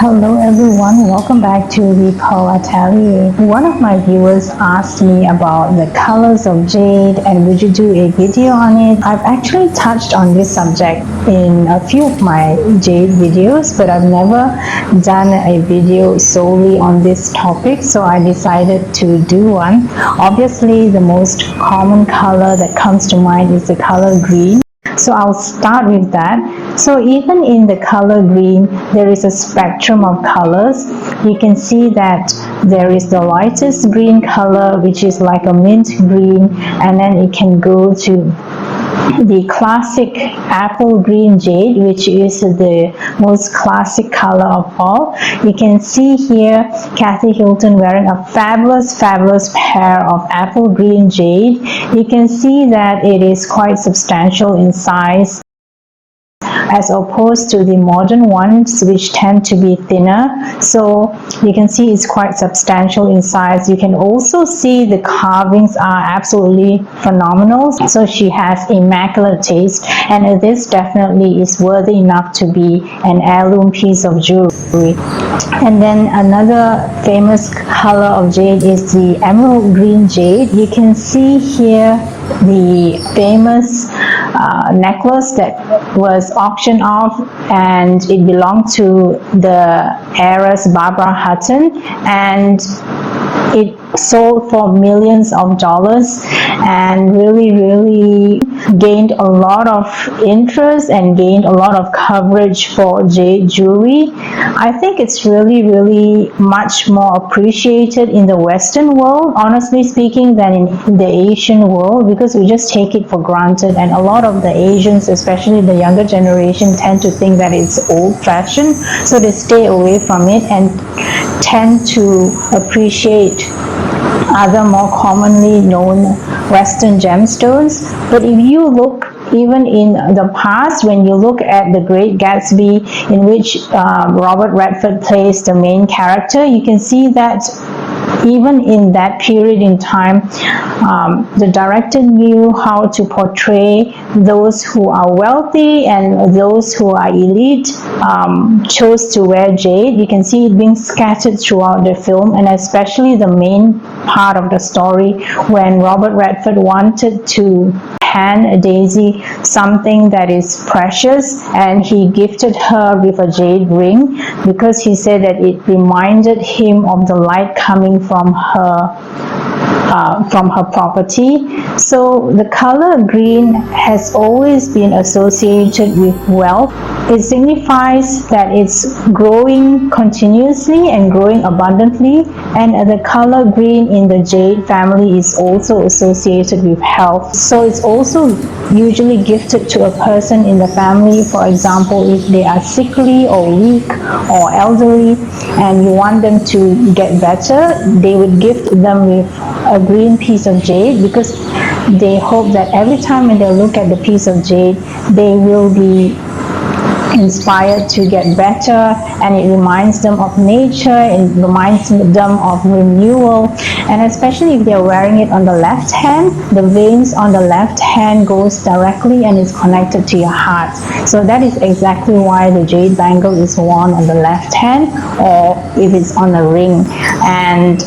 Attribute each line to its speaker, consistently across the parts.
Speaker 1: Hello everyone, welcome back to the Atelier. One of my viewers asked me about the colors of jade and would you do a video on it. I've actually touched on this subject in a few of my jade videos, but I've never done a video solely on this topic, so I decided to do one. Obviously, the most common color that comes to mind is the color green. So I'll start with that. So even in the color green, there is a spectrum of colors. You can see that there is the lightest green color, which is like a mint green, and then it can go to the classic apple green jade, which is the most classic color of all. You can see here Kathy Hilton wearing a fabulous pair of apple green jade. You can see that it is quite substantial in size as opposed to the modern ones, which tend to be thinner. So you can see it's quite substantial in size. You can also see the carvings are absolutely phenomenal. So she has immaculate taste, and this definitely is worthy enough to be an heirloom piece of jewelry. And then another famous color of jade is the emerald green jade. You can see here the famous necklace that was auctioned off, and it belonged to the heiress Barbara Hutton, and it sold for millions of dollars and really gained a lot of interest and gained a lot of coverage for jade jewelry. I think it's really much more appreciated in the Western world, honestly speaking, than in the Asian world, because we just take it for granted, and a lot of the Asians, especially the younger generation, tend to think that it's old-fashioned, so they stay away from it and tend to appreciate other more commonly known Western gemstones. But if you look even in the past, when you look at The Great Gatsby, in which Robert Redford plays the main character, you can see that even in that period in time, the director knew how to portray those who are wealthy and those who are elite chose to wear jade. You can see it being scattered throughout the film, and especially the main part of the story when Robert Redford wanted to hand Daisy something that is precious, and he gifted her with a jade ring because he said that it reminded him of the light coming from her property. So the color green has always been associated with wealth. It signifies that it's growing continuously and growing abundantly, and the color green in the jade family is also associated with health. So it's also usually gifted to a person in the family. For example, if they are sickly or weak or elderly and you want them to get better, they would gift them with a green piece of jade, because they hope that every time when they look at the piece of jade, they will be inspired to get better, and it reminds them of nature, it reminds them of renewal. And especially if they're wearing it on the left hand, the veins on the left hand goes directly and is connected to your heart. So that is exactly why the jade bangle is worn on the left hand, or if it's on a ring. And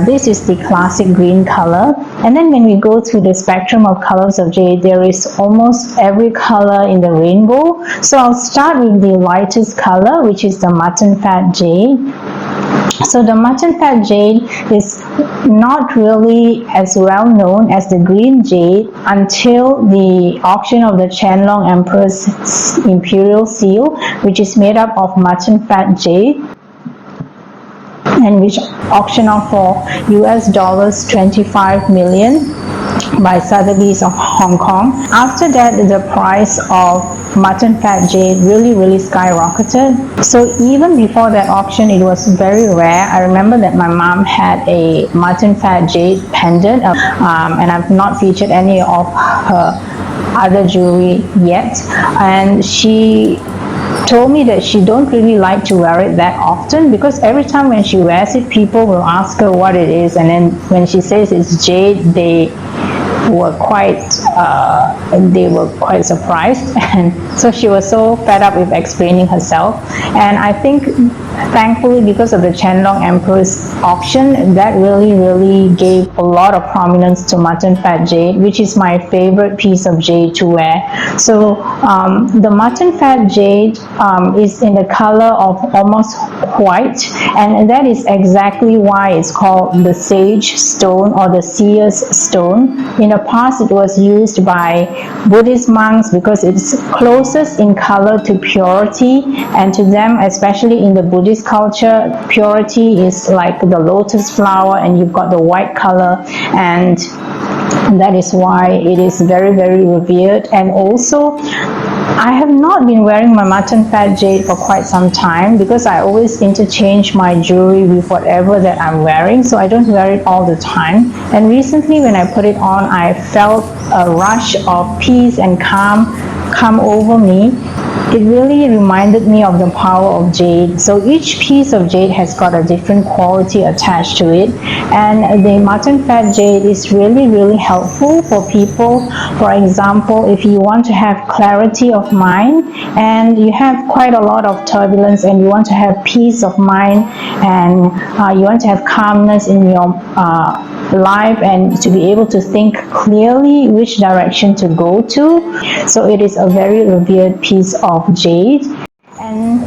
Speaker 1: this is the classic green color. And then when we go through the spectrum of colors of jade, there is almost every color in the rainbow. So I'll start with the lightest color, which is the mutton fat jade. So the mutton fat jade is not really as well known as the green jade until the auction of the Qianlong Emperor's imperial seal, which is made up of mutton fat jade, and which auctioned off for US dollars 25 million by Sotheby's of Hong Kong. After that, the price of mutton fat jade really skyrocketed. So even before that auction, it was very rare. I remember that my mom had a mutton fat jade pendant, and I've not featured any of her other jewelry yet, and she told me that she don't really like to wear it that often, because every time when she wears it, people will ask her what it is, and then when she says it's jade, they were quite they were quite surprised, and so she was so fed up with explaining herself. And I think thankfully, because of the Qianlong Emperor's auction, that really gave a lot of prominence to mutton fat jade, which is my favorite piece of jade to wear. So the mutton fat jade is in the color of almost white, and that is exactly why it's called the sage stone or the seer's stone. In the past, it was used by Buddhist monks because it's closest in color to purity, and to them, especially in the Buddhist culture, purity is like the lotus flower, and you've got the white color, and that is why it is very revered. And also, I have not been wearing my mutton fat jade for quite some time because I always interchange my jewelry with whatever that I'm wearing, so I don't wear it all the time. And recently when I put it on, I felt a rush of peace and calm come over me. It really reminded me of the power of jade. So each piece of jade has got a different quality attached to it, and the mutton fat jade is really helpful for people. For example, if you want to have clarity of mind and you have quite a lot of turbulence and you want to have peace of mind, and you want to have calmness in your life and to be able to think clearly which direction to go to. So it is a very revered piece of jade. And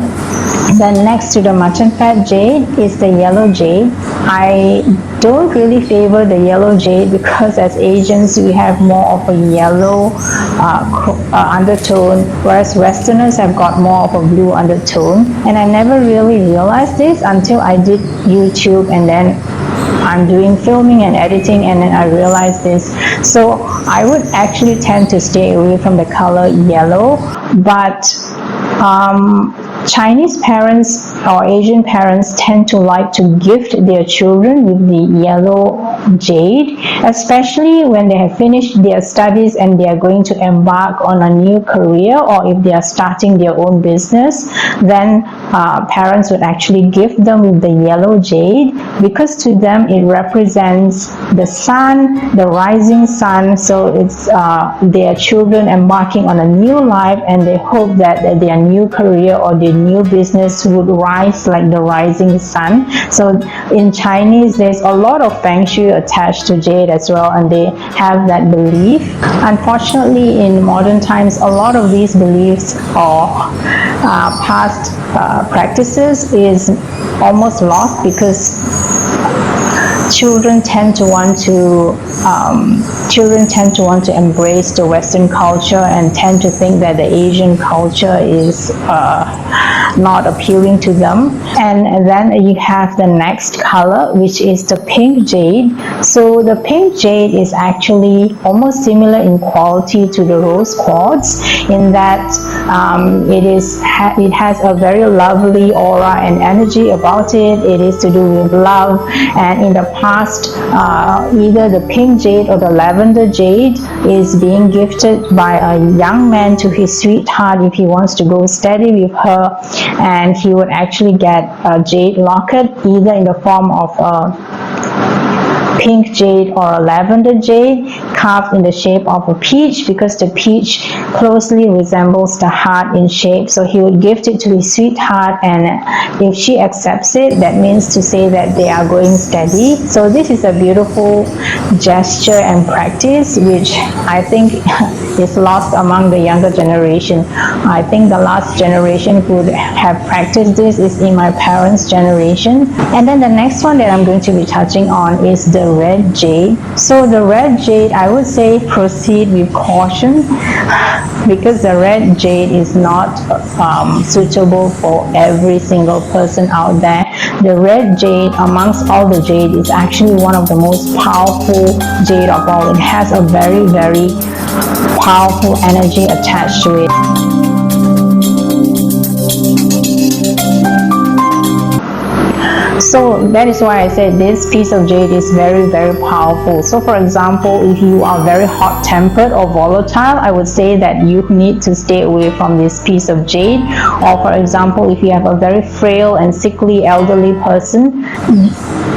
Speaker 1: then next to the mutton fat jade is the yellow jade. I don't really favor the yellow jade because as Asians we have more of a yellow undertone, whereas Westerners have got more of a blue undertone. And I never really realized this until I did YouTube, and then I'm doing filming and editing, and then I realized this. So I would actually tend to stay away from the color yellow, but Chinese parents or Asian parents tend to like to gift their children with the yellow jade, especially when they have finished their studies and they are going to embark on a new career, or if they are starting their own business, then parents would actually gift them with the yellow jade because to them it represents the sun, the rising sun. So it's their children embarking on a new life, and they hope that their new career or their new business would rise like the rising sun. So in Chinese, there's a lot of feng shui attached to jade as well, and they have that belief. Unfortunately, in modern times, a lot of these beliefs or past practices is almost lost because children tend to want to embrace the Western culture and tend to think that the Asian culture is not appealing to them. And then you have the next color, which is the pink jade. So the pink jade is actually almost similar in quality to the rose quartz, in that it has a very lovely aura and energy about it. It is to do with love, and in the past, either the pink jade or the lavender jade is being gifted by a young man to his sweetheart if he wants to go steady with her, and he would actually get a jade locket either in the form of a pink jade or a lavender jade carved in the shape of a peach, because the peach closely resembles the heart in shape. So he would gift it to his sweetheart, and if she accepts it, that means to say that they are going steady. So this is a beautiful gesture and practice which I think is lost among the younger generation. I think the last generation who would have practiced this is in my parents' generation. And then the next one that I'm going to be touching on is the red jade. So the red jade, I would say proceed with caution because the red jade is not suitable for every single person out there. The red jade amongst all the jade is actually one of the most powerful jade of all. It has a very powerful energy attached to it. So that is why I said this piece of jade is very powerful. So for example, if you are very hot-tempered or volatile, I would say that you need to stay away from this piece of jade. Or for example, if you have a very frail and sickly elderly person,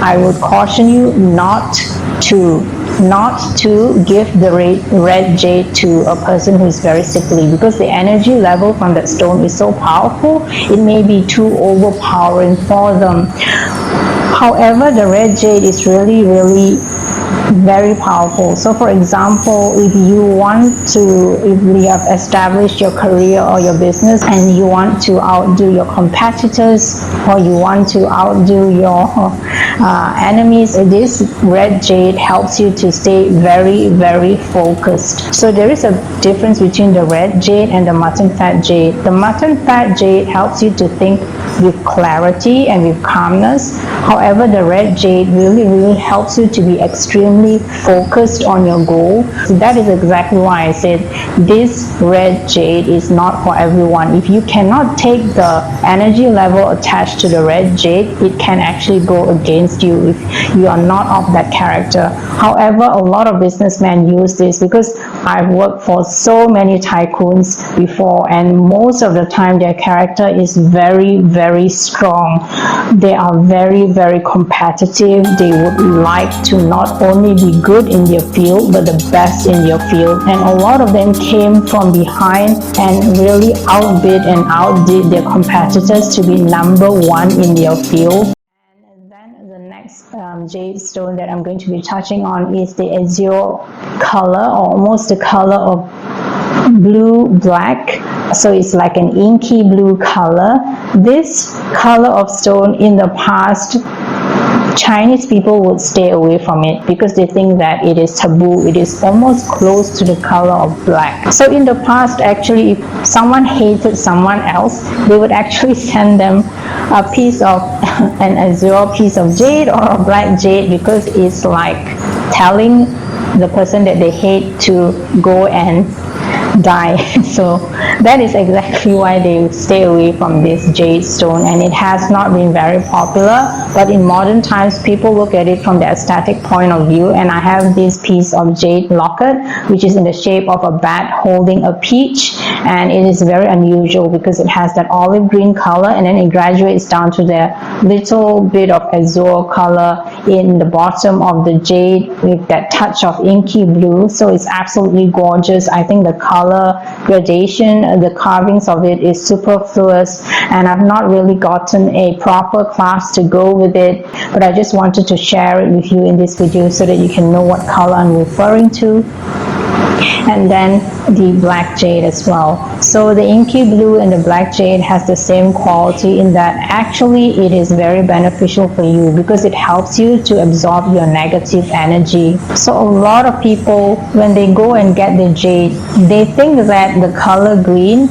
Speaker 1: I would caution you not to not to give the red jade to a person who is very sickly, because the energy level from that stone is so powerful, it may be too overpowering for them. However, the red jade is really very powerful. So for example, if you have established your career or your business and you want to outdo your competitors, or you want to outdo your enemies, this red jade helps you to stay very focused. So there is a difference between the red jade and the mutton fat jade. The mutton fat jade helps you to think with clarity and with calmness. However, the red jade really helps you to be extremely focused on your goal. So that is exactly why I said this red jade is not for everyone. If you cannot take the energy level attached to the red jade, it can actually go against you if you are not of that character. However, a lot of businessmen use this, because I've worked for so many tycoons before, and most of the time their character is very strong. They are very competitive. They would like to not only be good in their field, but the best in their field. And a lot of them came from behind and really outbid and outdid their competitors to be number one in their field. And then the next jade stone that I'm going to be touching on is the azure color, or almost the color of blue black. So it's like an inky blue color. This color of stone, in the past, Chinese people would stay away from it because they think that it is taboo. It is almost close to the color of black. So in the past, actually, if someone hated someone else, they would actually send them a piece of an azure piece of jade or a black jade, because it's like telling the person that they hate to go and die. So that is exactly why they stay away from this jade stone, and it has not been very popular. But in modern times, people look at it from the aesthetic point of view, and I have this piece of jade locket, which is in the shape of a bat holding a peach, and it is very unusual because it has that olive green color, and then it graduates down to the little bit of azure color in the bottom of the jade with that touch of inky blue. So it's absolutely gorgeous. I think the color gradation, the carvings of it is superfluous, and I've not really gotten a proper class to go with it, but I just wanted to share it with you in this video so that you can know what color I'm referring to. And then the black jade as well. So the inky blue and the black jade has the same quality in that actually it is very beneficial for you because it helps you to absorb your negative energy. So a lot of people, when they go and get the jade, they think that the color green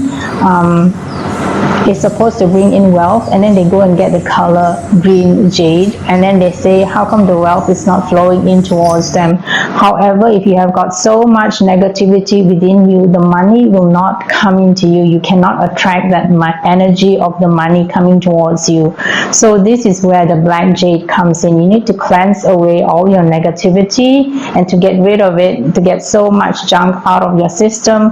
Speaker 1: is supposed to bring in wealth, and then they go and get the color green jade, and then they say, how come the wealth is not flowing in towards them? However, if you have got so much negativity within you, the money will not come into you. You cannot attract that energy of the money coming towards you. So this is where the black jade comes in. You need to cleanse away all your negativity, and to get rid of it, to get so much junk out of your system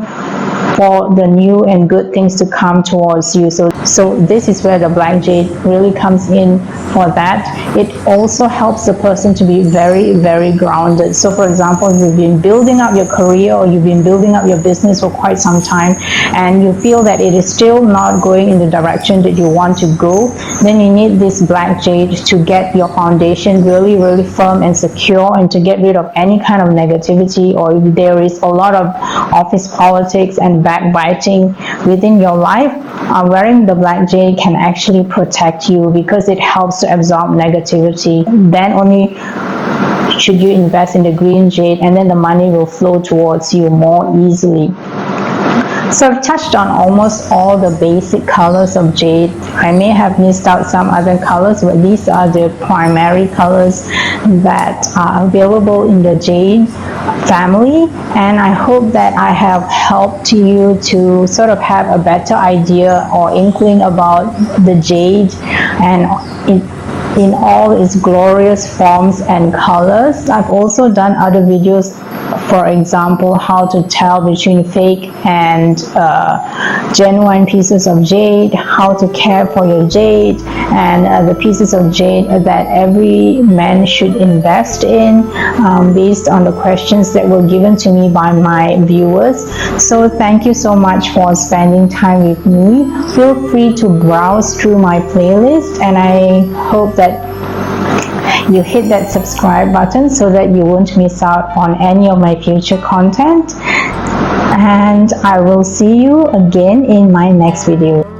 Speaker 1: for the new and good things to come towards you. So this is where the black jade really comes in for that. It also helps the person to be very grounded. So for example, you've been building up your career, or you've been building up your business for quite some time, and you feel that it is still not going in the direction that you want to go, then you need this black jade to get your foundation really firm and secure, and to get rid of any kind of negativity, or if there is a lot of office politics and backbiting within your life, wearing the black jade can actually protect you because it helps to absorb negativity. Then only should you invest in the green jade, and then the money will flow towards you more easily. So I've touched on almost all the basic colors of jade. I may have missed out some other colors, but these are the primary colors that are available in the jade family, and I hope that I have helped you to sort of have a better idea or inkling about the jade and in all its glorious forms and colors. I've also done other videos For example, how to tell between fake and genuine pieces of jade, how to care for your jade, and the pieces of jade that every man should invest in, based on the questions that were given to me by my viewers. So thank you so much for spending time with me. Feel free to browse through my playlist, and I hope that you hit that subscribe button so that you won't miss out on any of my future content. And I will see you again in my next video.